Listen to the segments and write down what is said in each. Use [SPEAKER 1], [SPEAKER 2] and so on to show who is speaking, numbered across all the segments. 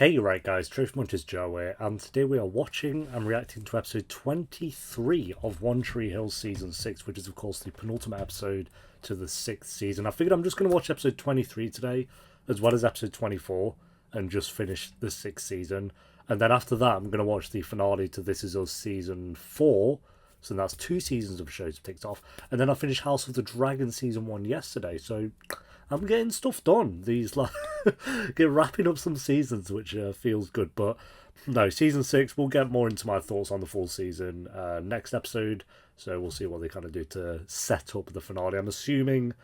[SPEAKER 1] Hey, right guys, Truth Munch is Joe here, and today we are watching and reacting to episode 23 of One Tree Hill Season 6, which is of course the penultimate episode to the 6th season. I figured I'm just going to watch episode 23 today, as well as episode 24, and just finish the 6th season. And then after that, I'm going to watch the finale to This Is Us Season 4, so that's 2 seasons of shows ticked off. And then I finished House of the Dragon Season 1 yesterday, so I'm getting stuff done. These wrapping up some seasons, which feels good. But no, season 6. We'll get more into my thoughts on the full season next episode. So we'll see what they kind of do to set up the finale. I'm assuming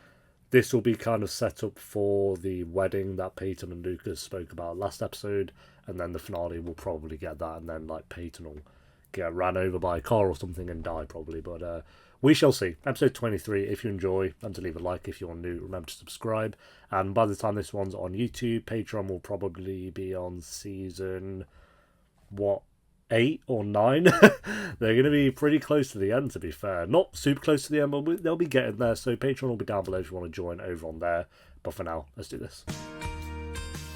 [SPEAKER 1] this will be kind of set up for the wedding that Peyton and Lucas spoke about last episode, and then the finale will probably get that, and then like Peyton will get ran over by a car or something and die probably. But we shall see. Episode 23, if you enjoy, and to leave a like if you're new, remember to subscribe. And by the time this one's on YouTube, Patreon will probably be on season, 8 or 9? They're going to be pretty close to the end, to be fair. Not super close to the end, but they'll be getting there. So Patreon will be down below if you want to join over on there. But for now, let's do this.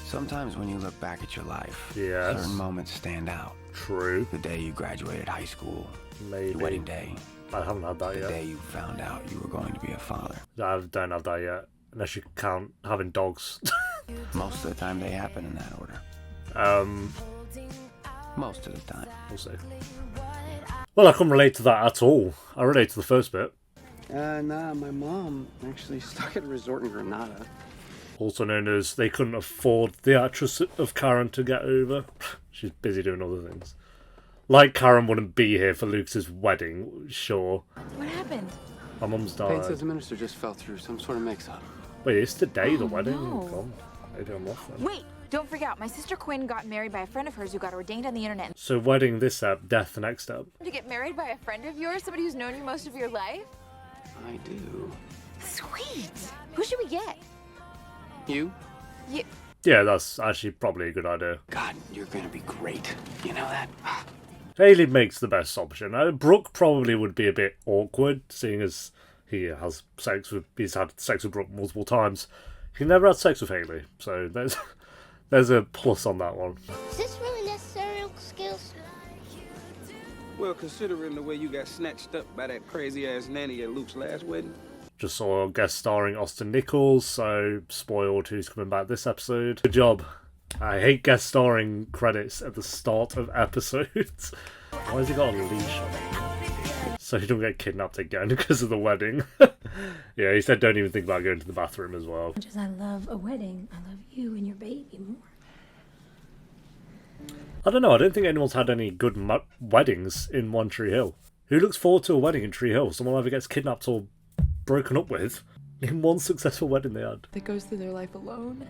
[SPEAKER 2] Sometimes when you look back at your life,
[SPEAKER 1] Yes.
[SPEAKER 2] certain moments stand out.
[SPEAKER 1] True.
[SPEAKER 2] The day you graduated high school,
[SPEAKER 1] Maybe.
[SPEAKER 2] your wedding day,
[SPEAKER 1] I haven't had that
[SPEAKER 2] the
[SPEAKER 1] yet.
[SPEAKER 2] day you found out you were going to be a father.
[SPEAKER 1] I don't have that yet. Unless you count having dogs.
[SPEAKER 2] Most of the time they happen in that order. Most of the time.
[SPEAKER 1] We'll see. Well, I can't relate to that at all. I relate to the first bit.
[SPEAKER 3] Nah, my mom actually stuck at a resort in Granada.
[SPEAKER 1] Also known as they couldn't afford the actress of Karen to get over. She's busy doing other things. Like Karen wouldn't be here for Luke's wedding, sure.
[SPEAKER 4] What happened?
[SPEAKER 1] My mum's
[SPEAKER 3] Peyton
[SPEAKER 1] died.
[SPEAKER 3] says the minister just fell through some sort of mix-up.
[SPEAKER 1] Wait, it's today the wedding?
[SPEAKER 4] no.
[SPEAKER 1] God, maybe I'm off then.
[SPEAKER 4] Wait, don't freak out. My sister Quinn got married by a friend of hers who got ordained on the internet.
[SPEAKER 1] So wedding this step, death the next step.
[SPEAKER 4] To get married by a friend of yours, somebody who's known you most of your life?
[SPEAKER 3] I do.
[SPEAKER 4] Sweet. Who should we get?
[SPEAKER 3] You?
[SPEAKER 4] You.
[SPEAKER 1] Yeah, that's actually probably a good idea.
[SPEAKER 3] God, you're gonna be great. You know that?
[SPEAKER 1] Haley makes the best option. Brooke probably would be a bit awkward, seeing as he's had sex with Brooke multiple times. He never had sex with Haley, so there's a plus on that one.
[SPEAKER 5] Is this really necessary, Uncle Skills?
[SPEAKER 6] Well, considering the way you got snatched up by that crazy-ass nanny at Luke's last wedding.
[SPEAKER 1] Just saw guest starring Austin Nichols, so spoiled who's coming back this episode. Good job. I hate guest starring credits at the start of episodes. Why has he got a leash on him? So he don't get kidnapped again because of the wedding. Yeah, he said don't even think about going to the bathroom as well.
[SPEAKER 7] Much as I love a wedding, I love you and your baby more.
[SPEAKER 1] I don't know, I don't think anyone's had any good weddings in One Tree Hill. Who looks forward to a wedding in Tree Hill? Someone either gets kidnapped or broken up with in one successful wedding they had.
[SPEAKER 8] That goes through their life alone.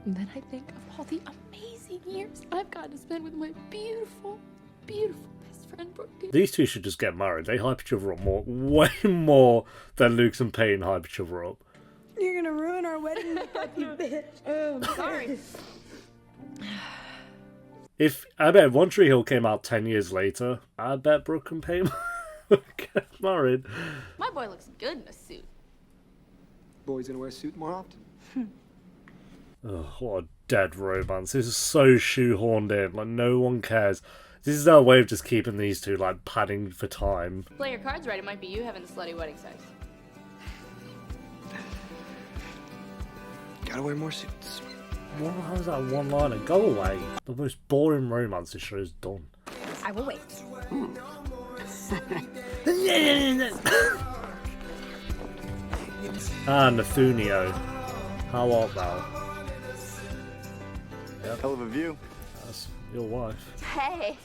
[SPEAKER 8] And then I think of all the amazing years I've got to spend with my beautiful, beautiful best friend, Brooke.
[SPEAKER 1] These two should just get married. They hype each other up way more than Luke and Peyton hype each other up.
[SPEAKER 7] You're gonna ruin our wedding makeup, you bitch. Oh,
[SPEAKER 4] Sorry.
[SPEAKER 1] I bet One Tree Hill came out 10 years later, I bet Brooke and Peyton would get married.
[SPEAKER 4] My boy looks good in a suit.
[SPEAKER 6] Boys gonna wear a suit more often.
[SPEAKER 1] Oh, what a dead romance. This is so shoehorned in. Like, no one cares. This is their way of just keeping these two, like, padding for time.
[SPEAKER 9] Play your cards right, it might be you having the slutty wedding sex.
[SPEAKER 6] Gotta wear more suits.
[SPEAKER 1] How is that one liner? Go away. The most boring romance this show's done.
[SPEAKER 4] I will wait.
[SPEAKER 1] Nathunio. How art thou?
[SPEAKER 10] Hell of a view.
[SPEAKER 1] That's your wife.
[SPEAKER 4] Hey.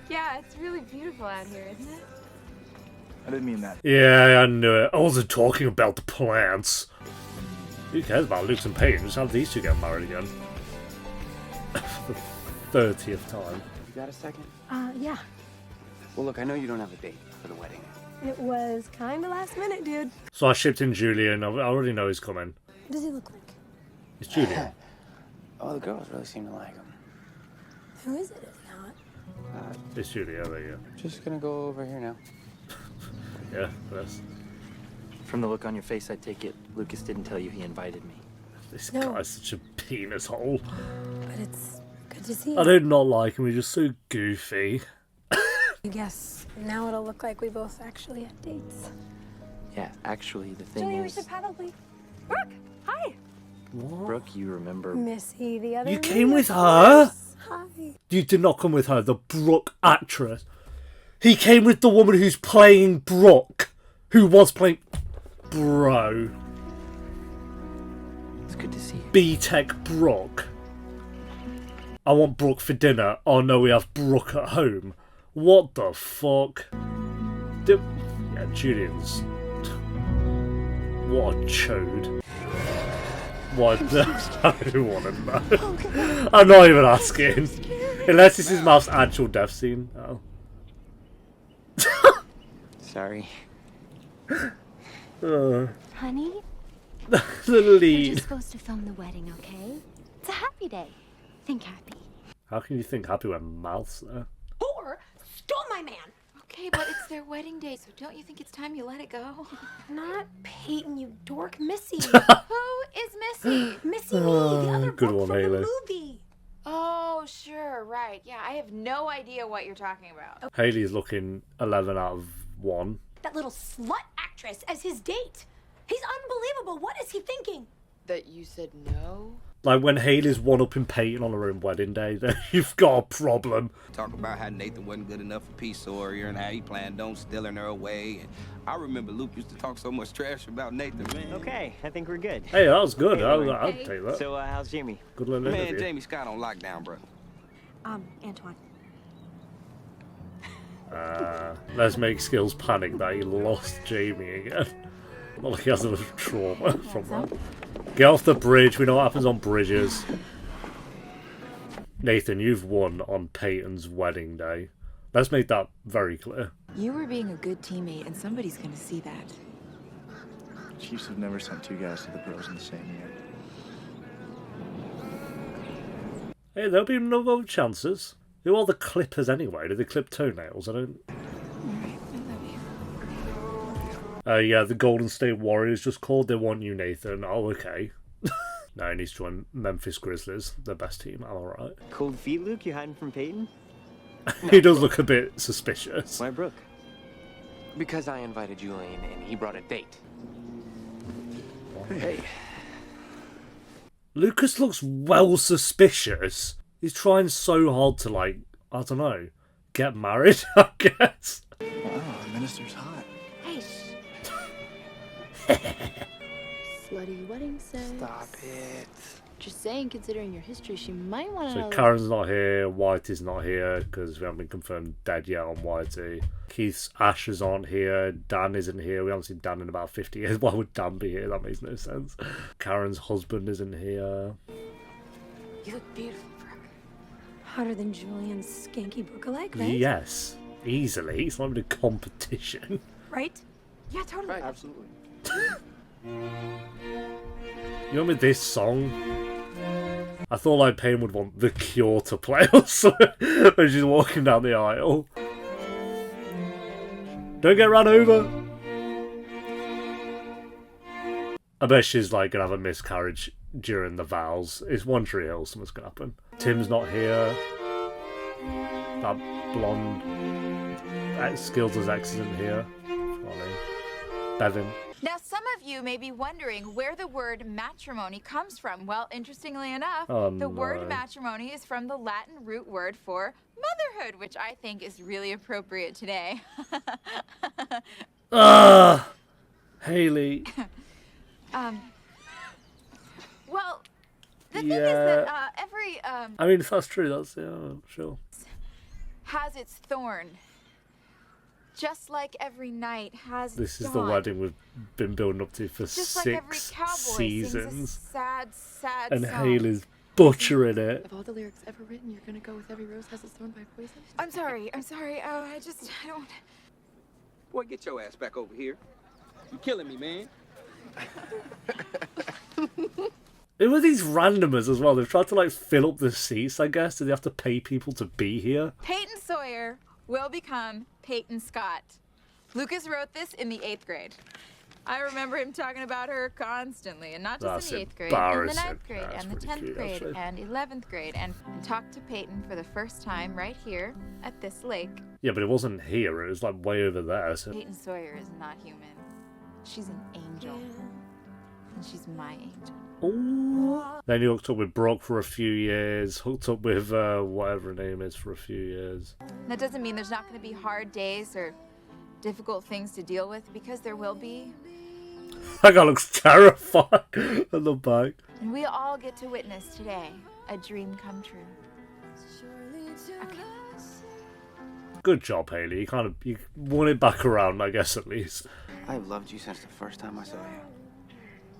[SPEAKER 4] Yeah, it's really beautiful out here, isn't it?
[SPEAKER 10] I didn't mean that.
[SPEAKER 1] Yeah, I knew it. I wasn't talking about the plants. Who cares about Luke and Peyton? Just have these two get married again. For the 30th time.
[SPEAKER 3] You got a second?
[SPEAKER 7] Yeah.
[SPEAKER 3] Well, look, I know you don't have a date for the wedding.
[SPEAKER 7] It was kinda last minute, dude.
[SPEAKER 1] So I shipped in Julian. I already know he's coming.
[SPEAKER 7] What does he look like?
[SPEAKER 1] It's Julian.
[SPEAKER 3] Oh, the girls really seem to like him.
[SPEAKER 7] Who is it? Is he hot?
[SPEAKER 1] It's Julian, there you
[SPEAKER 3] Just gonna go over here now.
[SPEAKER 1] go. Yeah, that's...
[SPEAKER 10] From the look on your face, I take it Lucas didn't tell you he invited me.
[SPEAKER 1] This
[SPEAKER 7] No.
[SPEAKER 1] guy's such a penis hole.
[SPEAKER 7] but it's good to see you.
[SPEAKER 1] I do not like him. He's just so goofy.
[SPEAKER 7] I guess now it'll look like we both actually had dates.
[SPEAKER 10] Yeah, actually, the thing
[SPEAKER 7] Julia, we
[SPEAKER 10] is,
[SPEAKER 7] should probably... Brooke, hi.
[SPEAKER 10] Brooke, you remember?
[SPEAKER 7] Missy, the other
[SPEAKER 1] You
[SPEAKER 7] me,
[SPEAKER 1] came
[SPEAKER 7] of
[SPEAKER 1] with her?
[SPEAKER 7] course. Hi.
[SPEAKER 1] You did not come with her, the Brooke actress. He came with the woman who's playing Brooke, who was playing... Bro.
[SPEAKER 10] It's good to see you.
[SPEAKER 1] B-Tech Brooke. I want Brooke for dinner. Oh no, we have Brooke at home. What the fuck? Yeah, Julian's... What a chode. What? I don't want to know. I'm not even asking. Unless this is Mouth's actual death scene. Oh.
[SPEAKER 10] Sorry.
[SPEAKER 5] Honey,
[SPEAKER 1] The
[SPEAKER 5] we're
[SPEAKER 1] lead.
[SPEAKER 5] just supposed to film the wedding, okay? It's a happy day. Think happy.
[SPEAKER 1] How can you think happy when Mouth's there?
[SPEAKER 7] Whore stole my man.
[SPEAKER 9] Okay, but it's their wedding day, so don't you think it's time you let it go?
[SPEAKER 7] Not Peyton, you dork. Missy.
[SPEAKER 9] Who is Missy?
[SPEAKER 7] Missy me, the other
[SPEAKER 1] good
[SPEAKER 7] Brooke
[SPEAKER 1] one,
[SPEAKER 7] from
[SPEAKER 1] Haley.
[SPEAKER 7] the movie.
[SPEAKER 9] Oh, sure, right. Yeah, I have no idea what you're talking about.
[SPEAKER 1] Haley's looking 11 out of 1.
[SPEAKER 7] That little slut actress as his date. He's unbelievable. What is he thinking?
[SPEAKER 9] That you said no?
[SPEAKER 1] Like when Haley's one-upping Peyton on her own wedding day, then you've got a problem.
[SPEAKER 6] Talk about how Nathan wasn't good enough for Peace Sawyer and how he planned on stealing her away. And I remember Luke used to talk so much trash about Nathan, man.
[SPEAKER 11] Okay, I think we're good.
[SPEAKER 1] Hey, that was good.
[SPEAKER 11] Hey,
[SPEAKER 1] I'll take that.
[SPEAKER 11] So, how's Jamie?
[SPEAKER 1] Good little
[SPEAKER 6] Man,
[SPEAKER 1] interview.
[SPEAKER 6] Jamie Scott on lockdown, bro.
[SPEAKER 7] Antoine.
[SPEAKER 1] Let's make Skills panic that he lost Jamie again. Not like he has a little trauma from that. Get off the bridge. We know what happens on bridges. Nathan, you've won on Peyton's wedding day. Let's make that very clear.
[SPEAKER 8] You were being a good teammate, and somebody's gonna see that.
[SPEAKER 10] Chiefs have never sent two guys to the pros in the same year.
[SPEAKER 1] Hey, there'll be no other chances. Who are the Clippers anyway? Do they clip toenails? I don't... Yeah, the Golden State Warriors just called. They want you, Nathan. Oh, okay. No, he needs to join Memphis Grizzlies. The best team. I'm alright.
[SPEAKER 11] Cold feet, Luke? You hiding from Peyton?
[SPEAKER 1] He does look a bit suspicious.
[SPEAKER 11] Why Brooke?
[SPEAKER 2] Because I invited Julian and he brought a date. Hey.
[SPEAKER 1] Lucas looks well suspicious. He's trying so hard to, like, I don't know, get married, I guess.
[SPEAKER 10] Wow, the minister's hot.
[SPEAKER 5] Hey,
[SPEAKER 8] Slutty wedding sex.
[SPEAKER 10] Stop it.
[SPEAKER 8] Just saying, considering your history, she might want to
[SPEAKER 1] So Karen's not here, Whitey's not here, because we haven't been confirmed dead yet on Whitey. Keith's ashes aren't here, Dan isn't here, we haven't seen Dan in about 50 years. Why would Dan be here? That makes no sense. Karen's husband isn't here.
[SPEAKER 7] You look beautiful, Brooke. Hotter than Julian's skanky Brooke-alike, right?
[SPEAKER 1] Yes, easily. It's not even a competition.
[SPEAKER 7] Right? Yeah, totally.
[SPEAKER 10] Right, absolutely.
[SPEAKER 1] You remember this song? I thought like Payne would want The Cure to play or something when she's walking down the aisle. Don't get run over. I bet she's like gonna have a miscarriage during the vows. It's One Tree Hill, something's gonna happen. Tim's not here. That blonde Skills' ex isn't here. Bevan.
[SPEAKER 4] Now, some of you may be wondering where the word matrimony comes from. Well, interestingly enough, the word matrimony is from the Latin root word for motherhood, which I think is really appropriate today.
[SPEAKER 1] Haley.
[SPEAKER 4] Well, the thing is that every
[SPEAKER 1] I mean, if that's true, that's sure.
[SPEAKER 4] has its thorn. Just like every night has
[SPEAKER 1] This is
[SPEAKER 4] its
[SPEAKER 1] the
[SPEAKER 4] dawn.
[SPEAKER 1] wedding we've been building up to for
[SPEAKER 4] Just like every
[SPEAKER 1] 6
[SPEAKER 4] cowboy sings a
[SPEAKER 1] seasons.
[SPEAKER 4] sad, sad
[SPEAKER 1] And
[SPEAKER 4] song.
[SPEAKER 1] Haley's butchering it.
[SPEAKER 8] Of all the lyrics ever written, you're gonna go with Every Rose Has Its Thorn by Poison?
[SPEAKER 4] I'm sorry. Oh, I don't...
[SPEAKER 6] Boy, get your ass back over here. You're killing me, man.
[SPEAKER 1] Who are these randomers as well? They've tried to like fill up the seats, I guess. Do they have to pay people to be here?
[SPEAKER 4] Peyton Sawyer will become Peyton Scott. Lucas wrote this in the 8th grade. I remember him talking about her constantly, and not just in the 8th grade, in the 9th grade, and the 10th grade, and 11th grade, and talked to Peyton for the first time right here at this lake.
[SPEAKER 1] Yeah, but it wasn't here. It was like way over there. So.
[SPEAKER 4] Peyton Sawyer is not human. She's an angel, and she's my angel.
[SPEAKER 1] Ooh. Then he hooked up with Brooke for a few years, hooked up with whatever her name is for a few years.
[SPEAKER 4] That doesn't mean there's not going to be hard days or difficult things to deal with, because there will be.
[SPEAKER 1] That guy looks terrified at the back.
[SPEAKER 4] And we all get to witness today a dream come true. Okay.
[SPEAKER 1] Good job, Haley. You won it back around, I guess, at least.
[SPEAKER 3] I've loved you since the first time I saw you.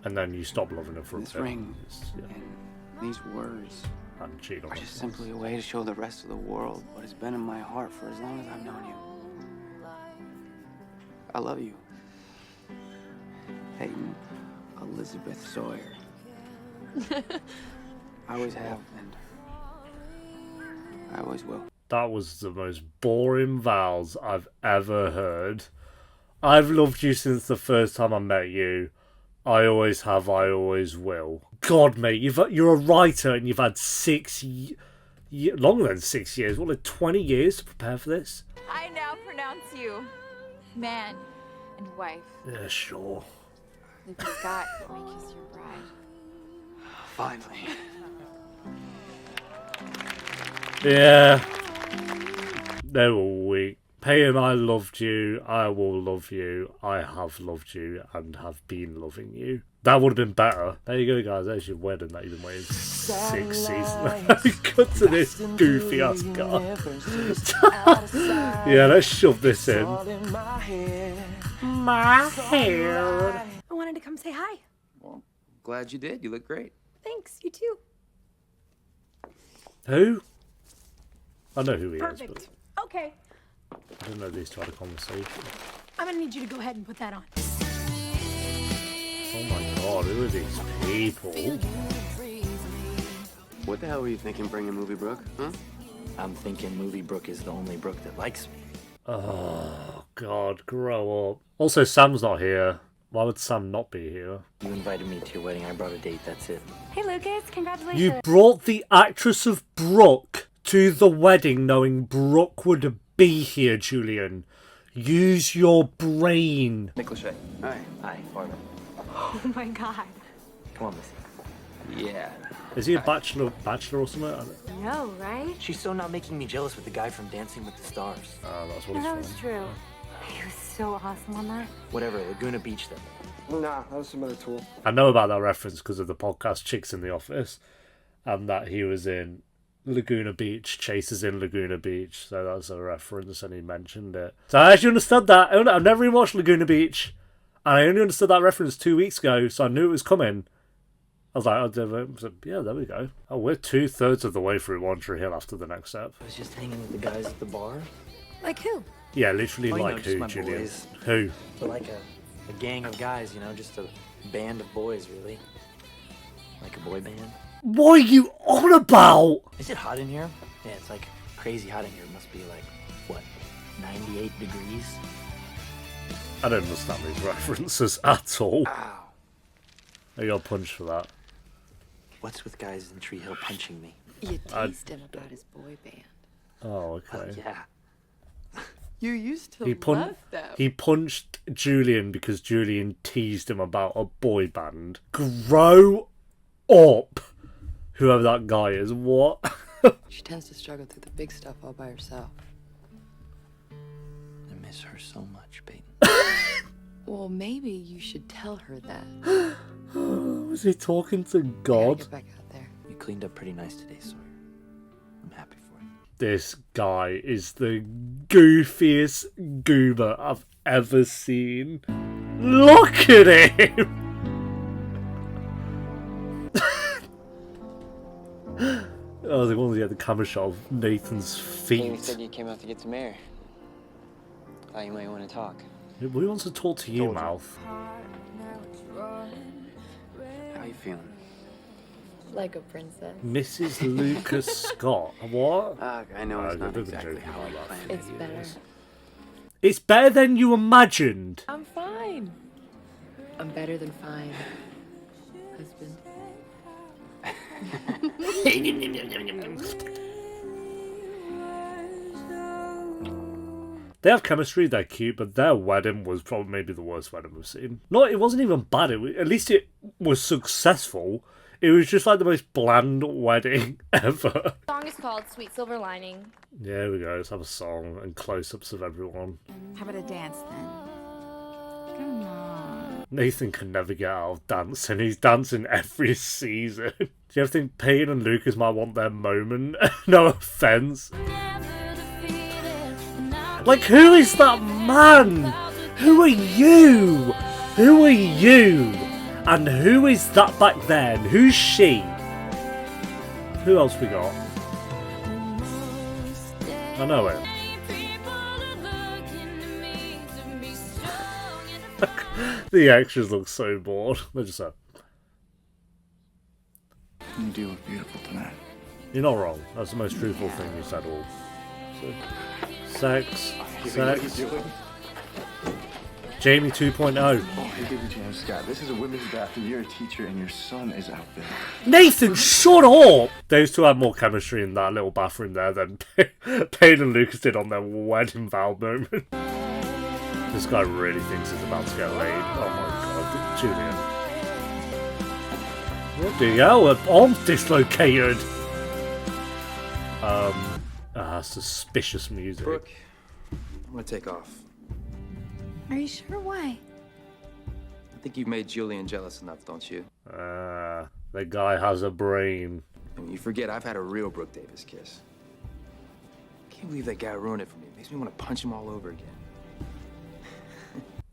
[SPEAKER 1] And then you stopped loving her for a bit.
[SPEAKER 3] This ring and these words
[SPEAKER 1] are
[SPEAKER 3] just simply a way to show the rest of the world what has been in my heart for as long as I've known you. I love you. Peyton Elizabeth Sawyer. I always have, and I always will.
[SPEAKER 1] That was the most boring vows I've ever heard. I've loved you since the first time I met you. I always have, I always will. God, mate, you're a writer and you've had longer than 6 years. What, like 20 years to prepare for this?
[SPEAKER 4] I now pronounce you man and wife.
[SPEAKER 1] Yeah, sure.
[SPEAKER 4] Lucas Scott, let me kiss your bride.
[SPEAKER 3] Finally.
[SPEAKER 1] Yeah. They were weak. Peyton, I loved you. I will love you. I have loved you and have been loving you. That would have been better. There you go, guys. There's your wedding that you've been waiting 6 seasons. Cut to this goofy ass guy. Yeah, let's shove this in. My hair.
[SPEAKER 7] I wanted to come say hi.
[SPEAKER 6] Well, glad you did. You look great.
[SPEAKER 7] Thanks, you too.
[SPEAKER 1] Who? I know who he
[SPEAKER 7] Perfect.
[SPEAKER 1] is, but
[SPEAKER 7] Okay.
[SPEAKER 1] I didn't know these two had a conversation.
[SPEAKER 7] I'm gonna need you to go ahead and put that on.
[SPEAKER 1] Oh my god, who are these people?
[SPEAKER 3] What the hell were you thinking bringing Movie Brooke, huh?
[SPEAKER 12] I'm thinking Movie Brooke is the only Brooke that likes me.
[SPEAKER 1] Oh god, grow up. Also, Sam's not here. Why would Sam not be here?
[SPEAKER 12] You invited me to your wedding. I brought a date. That's it.
[SPEAKER 7] Hey, Lucas. Congratulations.
[SPEAKER 1] You brought the actress of Brooke to the wedding knowing Brooke would be here, Julian. Use your brain.
[SPEAKER 6] Nick Lachey.
[SPEAKER 3] Hi.
[SPEAKER 12] Hi, Farmer.
[SPEAKER 7] Oh my god.
[SPEAKER 12] Come on, Missy.
[SPEAKER 6] Yeah.
[SPEAKER 1] Is he a bachelor or something?
[SPEAKER 7] No, right?
[SPEAKER 12] She's so not making me jealous with the guy from Dancing with the Stars.
[SPEAKER 1] Oh, that's what
[SPEAKER 7] No,
[SPEAKER 1] it's
[SPEAKER 7] that
[SPEAKER 1] from.
[SPEAKER 7] was true. He was so awesome on that.
[SPEAKER 12] Whatever, Laguna Beach then.
[SPEAKER 3] Nah, that was some other tool.
[SPEAKER 1] I know about that reference because of the podcast Chicks in the Office, and that he was in Laguna Beach, Chasers in Laguna Beach, so that's a reference, and he mentioned it. So I actually understood that. I've never even watched Laguna Beach, and I only understood that reference 2 weeks ago, so I knew it was coming. I was like, yeah, there we go. Oh, we're 2/3 of the way through One Tree Hill after the next step.
[SPEAKER 12] I was just hanging with the guys at the bar.
[SPEAKER 7] Like who?
[SPEAKER 1] Yeah, literally like
[SPEAKER 12] just
[SPEAKER 1] who,
[SPEAKER 12] my
[SPEAKER 1] Julian?
[SPEAKER 12] boys.
[SPEAKER 1] Who?
[SPEAKER 12] But like a gang of guys, just a band of boys, really. Like a boy band.
[SPEAKER 1] What are you on about?
[SPEAKER 12] Is it hot in here? Yeah, it's like crazy hot in here. It must be like, what, 98 degrees?
[SPEAKER 1] I don't understand these references at all.
[SPEAKER 12] Ow.
[SPEAKER 1] I got punched for that.
[SPEAKER 12] What's with guys in Tree Hill punching me?
[SPEAKER 13] You teased him about his boy band.
[SPEAKER 1] Oh, okay.
[SPEAKER 12] Yeah.
[SPEAKER 13] You used to
[SPEAKER 1] He
[SPEAKER 13] love them.
[SPEAKER 1] He punched Julian because Julian teased him about a boy band. Grow up, whoever that guy is. What?
[SPEAKER 13] She tends to struggle through the big stuff all by herself.
[SPEAKER 12] I miss her so much, Peyton.
[SPEAKER 13] Well, maybe you should tell her that.
[SPEAKER 1] Was he talking to God?
[SPEAKER 13] Get back out there.
[SPEAKER 12] You cleaned up pretty nice today, Sawyer. I'm happy for you.
[SPEAKER 1] This guy is the goofiest goober I've ever seen. Look at him! Oh, the one who had the camera shot of Nathan's
[SPEAKER 14] Amy
[SPEAKER 1] feet.
[SPEAKER 14] said you came out to get some air. Thought you might want to talk.
[SPEAKER 1] Who wants to talk to you, Mouth?
[SPEAKER 3] How you feeling?
[SPEAKER 13] Like a princess.
[SPEAKER 1] Mrs. Lucas Scott. What?
[SPEAKER 3] I know it's not
[SPEAKER 1] don't
[SPEAKER 3] exactly
[SPEAKER 1] joke
[SPEAKER 3] how I
[SPEAKER 1] about
[SPEAKER 3] planned
[SPEAKER 1] that.
[SPEAKER 3] it.
[SPEAKER 13] It's better.
[SPEAKER 1] It's better than you imagined.
[SPEAKER 13] I'm fine. I'm better than fine, husband.
[SPEAKER 1] They have chemistry, they're cute, but their wedding was probably maybe the worst wedding we've seen. No, it wasn't even bad. At least it was successful. It was just like the most bland wedding ever.
[SPEAKER 15] The song is called Sweet Silver Lining.
[SPEAKER 1] Yeah, here we go. Let's have a song and close-ups of everyone.
[SPEAKER 4] How about a dance then? Come on.
[SPEAKER 1] Nathan can never get out of dancing. He's dancing every season. Do you ever think Peyton and Lucas might want their moment? No offense. Like, who is that man? Who are you? Who are you? And who is that back then? Who's she? Who else we got? I know it. The extras look so bored. They're just like,
[SPEAKER 10] You do look beautiful tonight.
[SPEAKER 1] you're not wrong. That's the most truthful thing you said all. So, sex. Jamie 2.0.
[SPEAKER 10] Oh, hey, baby James Scott, this is a women's bathroom. You're a teacher and your son is out there.
[SPEAKER 1] Nathan, shut up! Those two had more chemistry in that little bathroom there than Peyton and Lucas did on their wedding vow moment. This guy really thinks he's about to get laid. Oh my god, Julian. What the hell? Her arm's dislocated. Suspicious music.
[SPEAKER 12] Brooke, I'm gonna take off.
[SPEAKER 7] Are you sure? Why?
[SPEAKER 12] I think you've made Julian jealous enough, don't you?
[SPEAKER 1] The guy has a brain.
[SPEAKER 12] And you forget I've had a real Brooke Davis kiss. Can't believe that guy ruined it for me. Makes me want to punch him all over again.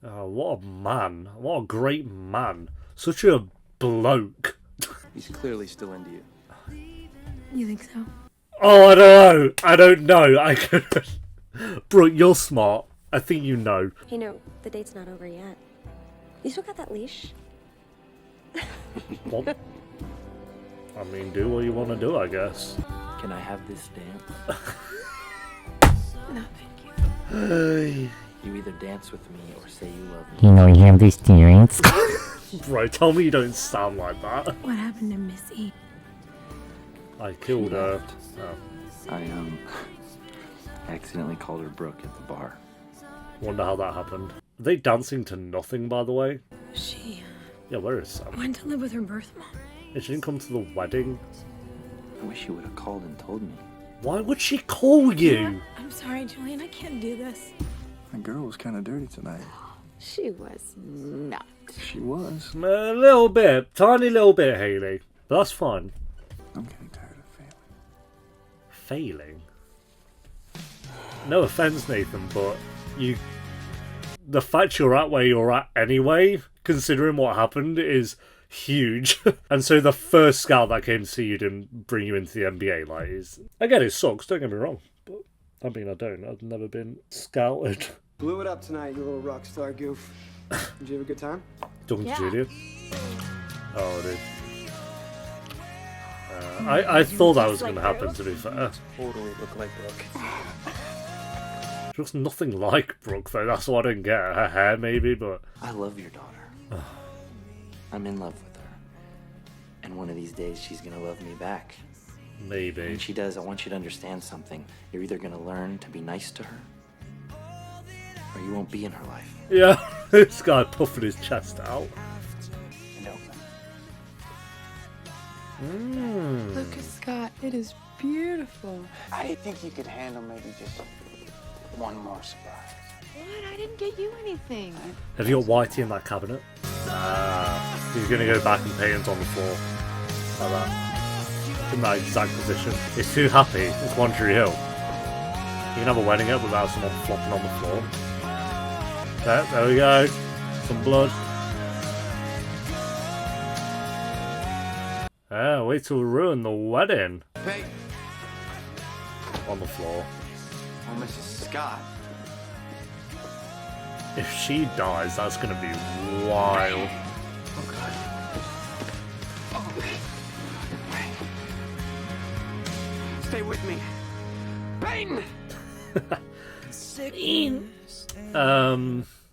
[SPEAKER 1] Oh, what a man. What a great man. Such a bloke.
[SPEAKER 12] He's clearly still into you.
[SPEAKER 7] You think so?
[SPEAKER 1] Oh, I don't know. I don't know. I could. Brooke, you're smart. I think you know.
[SPEAKER 5] Hey, no, the date's not over yet. You still got that leash?
[SPEAKER 1] What? I mean, do what you want to do, I guess.
[SPEAKER 12] Can I have this dance?
[SPEAKER 7] No, thank you.
[SPEAKER 12] You either dance with me or say you love me.
[SPEAKER 16] You know you have this dance.
[SPEAKER 1] Bro, tell me you don't sound like that.
[SPEAKER 7] What happened to Missy?
[SPEAKER 1] I killed her. Oh.
[SPEAKER 12] I accidentally called her Brooke at the bar.
[SPEAKER 1] Wonder how that happened. Are they dancing to nothing, by the way?
[SPEAKER 7] She
[SPEAKER 1] Yeah, where is Sam?
[SPEAKER 7] went to live with her birth mom.
[SPEAKER 1] And she didn't come to the wedding.
[SPEAKER 12] I wish you would have called and told me.
[SPEAKER 1] Why would she call you?
[SPEAKER 7] I'm sorry, Julian. I can't do this.
[SPEAKER 10] The girl was kind of dirty tonight.
[SPEAKER 13] She was not.
[SPEAKER 10] She was.
[SPEAKER 1] A little bit. Tiny little bit, Haley. But that's fine.
[SPEAKER 10] I'm getting tired of
[SPEAKER 1] Failing?
[SPEAKER 10] failing.
[SPEAKER 1] No offense, Nathan, but the fact you're at where you're at anyway, considering what happened, is huge. And so the first scout that came to see you didn't bring you into the NBA. Like, again, it sucks, don't get me wrong. But I mean, I've never been scouted.
[SPEAKER 3] Blew it up tonight, you little rock star goof. Did you have a good time?
[SPEAKER 1] Talking to Julia? Oh, dude. I thought that was going to happen, to be fair.
[SPEAKER 12] Totally look like Brooke.
[SPEAKER 1] She looks nothing like Brooke, though. That's what I don't get. Her hair, maybe, but...
[SPEAKER 12] I love your daughter. I'm in love with her. And one of these days, she's gonna love me back.
[SPEAKER 1] Maybe.
[SPEAKER 12] When she does, I want you to understand something. You're either gonna learn to be nice to her, or you won't be in her life.
[SPEAKER 1] Yeah, this guy puffing his chest out.
[SPEAKER 12] No.
[SPEAKER 13] Lucas Scott, it is beautiful.
[SPEAKER 14] I think you could handle maybe just one more surprise.
[SPEAKER 13] What? I didn't get you anything.
[SPEAKER 1] Have you got Whitey in that cabinet? He's going to go back and Peyton's on the floor. Like that. In that exact position. It's too happy. It's One Tree Hill. You can have a wedding up without someone flopping on the floor. There we go. Some blood. Wait till we ruin the wedding.
[SPEAKER 14] Peyton.
[SPEAKER 1] On the floor.
[SPEAKER 14] Oh, Mrs. Scott.
[SPEAKER 1] If she dies, that's gonna be wild.
[SPEAKER 14] Oh, God. Oh. Stay with me. Peyton!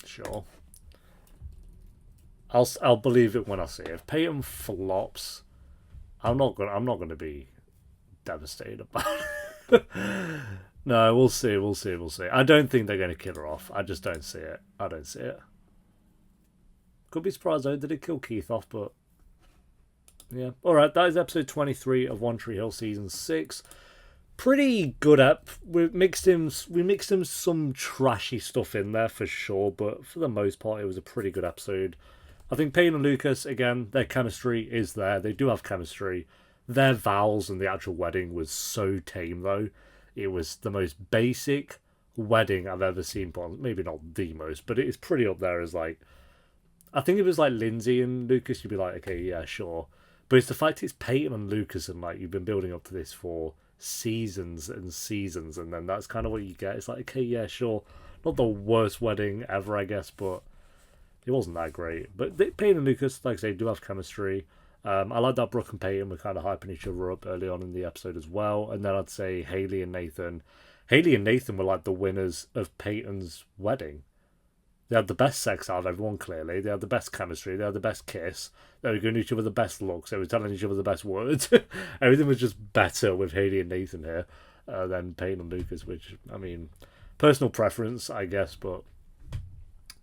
[SPEAKER 1] Sure. I'll believe it when I see it. If Peyton flops, I'm not gonna be devastated about it. No, we'll see. I don't think they're gonna kill her off. I just don't see it. I don't see it. Could be surprised though. Did it kill Keith off? But yeah. All right. That is episode 23 of One Tree Hill season 6. Pretty good up. We mixed in some trashy stuff in there for sure, but for the most part, it was a pretty good episode. I think Peyton and Lucas, again, their chemistry is there. They do have chemistry. Their vows and the actual wedding was so tame, though. It was the most basic wedding I've ever seen. Maybe not the most, but it is pretty up there as like... I think if it was like Lindsay and Lucas, you'd be like, okay, yeah, sure. But it's the fact it's Peyton and Lucas and like you've been building up to this for seasons and seasons, and then that's kind of what you get. It's like, okay, yeah, sure. Not the worst wedding ever, I guess, but it wasn't that great. But Peyton and Lucas, like I say, do have chemistry. I like that Brooke and Peyton were kind of hyping each other up early on in the episode as well. And then I'd say Haley and Nathan. Haley and Nathan were like the winners of Peyton's wedding. They had the best sex out of everyone, clearly. They had the best chemistry. They had the best kiss. They were giving each other the best looks. They were telling each other the best words. Everything was just better with Haley and Nathan here than Peyton and Lucas, which, I mean, personal preference, I guess, but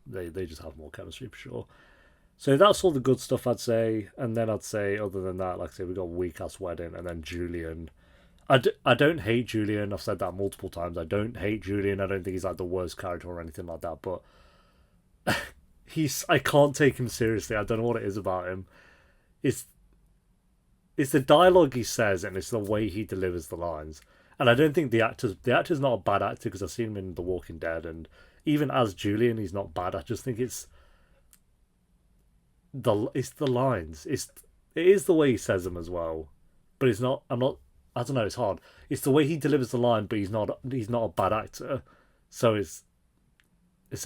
[SPEAKER 1] they just have more chemistry for sure. So that's all the good stuff, I'd say. And then I'd say, other than that, like I say, we got weak-ass wedding, and then Julian. I don't hate Julian. I've said that multiple times. I don't hate Julian. I don't think he's like the worst character or anything like that, but I can't take him seriously. I don't know what it is about him. It's the dialogue he says, and it's the way he delivers the lines. And I don't think the actor's not a bad actor, because I've seen him in The Walking Dead, and even as Julian, he's not bad. I just think it's the lines. It is the way he says them as well. But it's not. I don't know. It's hard. It's the way he delivers the line, but he's not a bad actor. So it's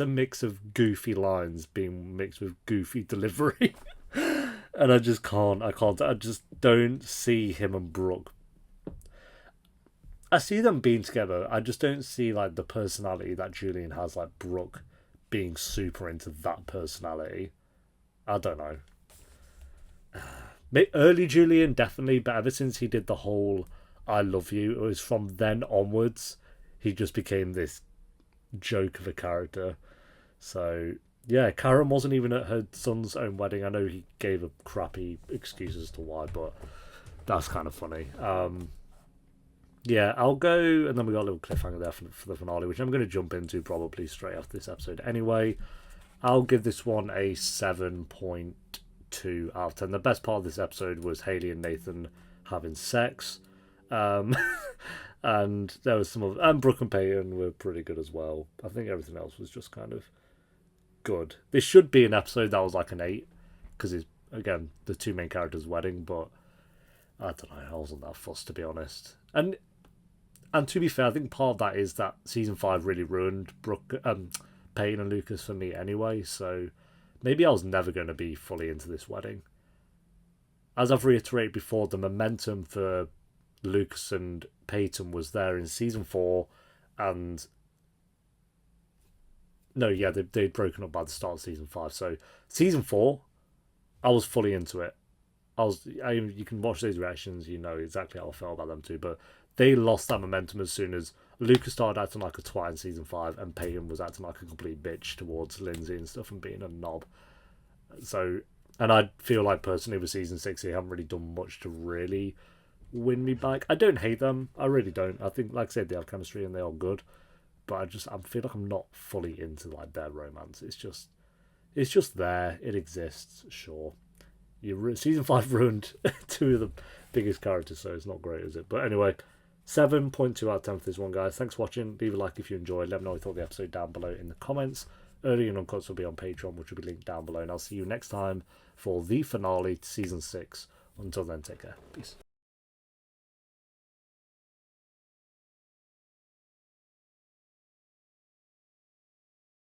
[SPEAKER 1] a mix of goofy lines being mixed with goofy delivery. And I just I just don't see him and Brooke. I see them being together. I just don't see like the personality that Julian has, like Brooke being super into that personality. I don't know. Early Julian, definitely, but ever since he did the whole I love you, it was from then onwards, he just became this joke of a character. So yeah, Karen wasn't even at her son's own wedding. I know he gave a crappy excuse as to why, but that's kind of funny. Yeah, I'll go, and then we got a little cliffhanger there for the finale, which I'm going to jump into probably straight after this episode anyway. I'll give this one a 7.2 out of 10. The best part of this episode was Haley and Nathan having sex. And there was and Brooke and Peyton were pretty good as well. I think everything else was just kind of good. This should be an episode that was like an 8, because it's, again, the two main characters' wedding, but I don't know, I wasn't that fussed, to be honest. And to be fair, I think part of that is that season 5 really ruined Peyton and Lucas for me anyway, so maybe I was never going to be fully into this wedding. As I've reiterated before, the momentum for Lucas and Peyton was there in season 4, and no, yeah, they'd broken up by the start of season 5. So season 4, I was fully into it. You can watch these reactions, you know exactly how I felt about them too, but they lost that momentum as soon as Lucas started acting like a twat in season 5, and Peyton was acting like a complete bitch towards Lindsay and stuff and being a knob. So, and I feel like personally with season 6, they haven't really done much to really win me back. I don't hate them. I really don't. I think, like I said, they have chemistry and they are good. But I feel like I'm not fully into like their romance. It's just there. It exists, sure. Season 5 ruined 2 of the biggest characters, so it's not great, is it? But anyway, 7.2 out of 10 for this one, guys. Thanks for watching. Leave a like if you enjoyed. Let me know what you thought of the episode down below in the comments. Early and uncuts will be on Patreon, which will be linked down below. And I'll see you next time for the finale to season 6. Until then, take care. Peace.